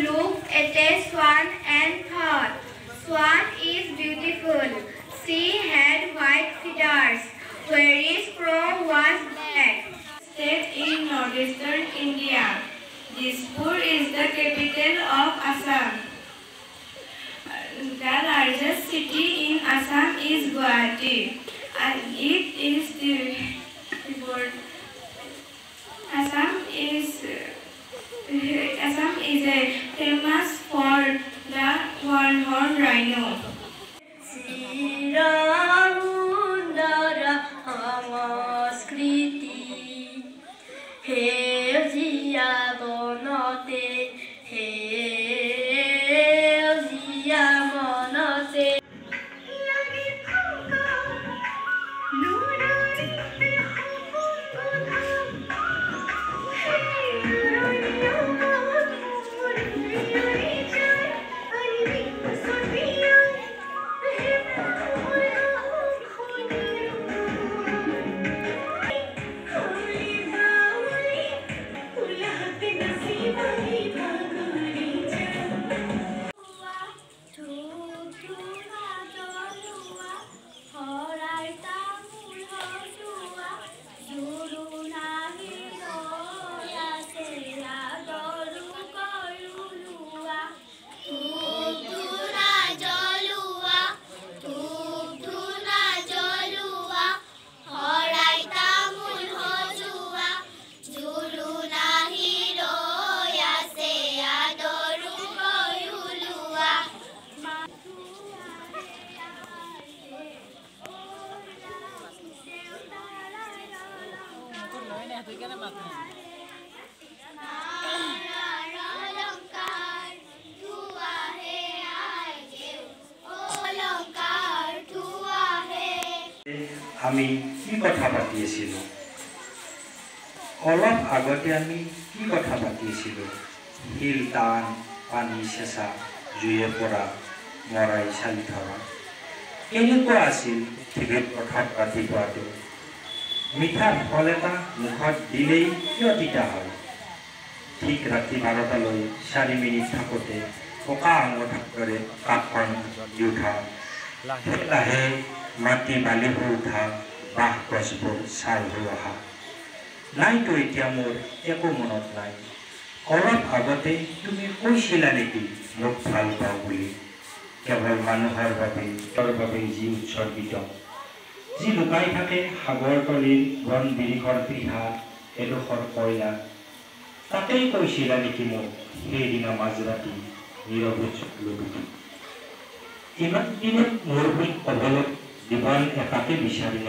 Looked at a swan and thought, "Swan is beautiful. She had white feathers, whereas crow was black." State in northeastern India. Dispur is the capital of Assam. The largest city in Assam is Guwahati. Assam is famous for the one-horned rhino. আমি কি কথা পাতি আছিলো অলপ আগতে আমি কি কথা পাতি আছিলো হিল টান পানী চেঁচা জুয়ে পৰা মৰাই চালি ধৰা কেনেকুৱা আছিল টিভিত কথাত ৰাতিপুৱাটো মিঠা ফল এটা মুখত দিলেই কিয় তিতা হয় ঠিক ৰাতি 12টালৈ 4 মিনিট থাকোঁতে পকা আঙুঠাৰে কাপখন দি উঠা লাহে মাটি বালি হৈ উঠা বাঁহ গছবোৰ চাই হৈ অহা নাইতো এতিয়া মোৰ একো মনত নাই অলপ আগতে তুমি কৈছিলা নেকি মোক ভাল পাওঁ বুলি কেৱল মানুহৰ বাবে যি উৎসৰ্গিত যি লুকাই থাকে সাগৰ তলিৰ বন বিৰিখৰ পিঠা এডোখৰ কয়লা তাতেই কৈছিলা নেকি মোক সেইদিনা মাজৰাতি নীৰৱে চকুলো দুটি ইমান দিনত মোৰ অৱলক জীৱন এটাকে বিচাৰি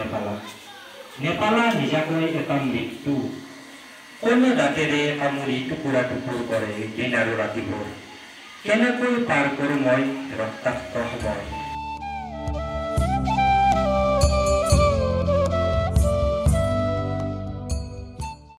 নেপালা নিজাকৈ এটা মৃত্যু কোনো দাঁতেৰে কামুৰি টুকুৰা টুকুৰ কৰে দিন আৰু ৰাতিবোৰ কেনেকৈ পাৰ কৰোঁ মই ৰক্তাক্ত সময়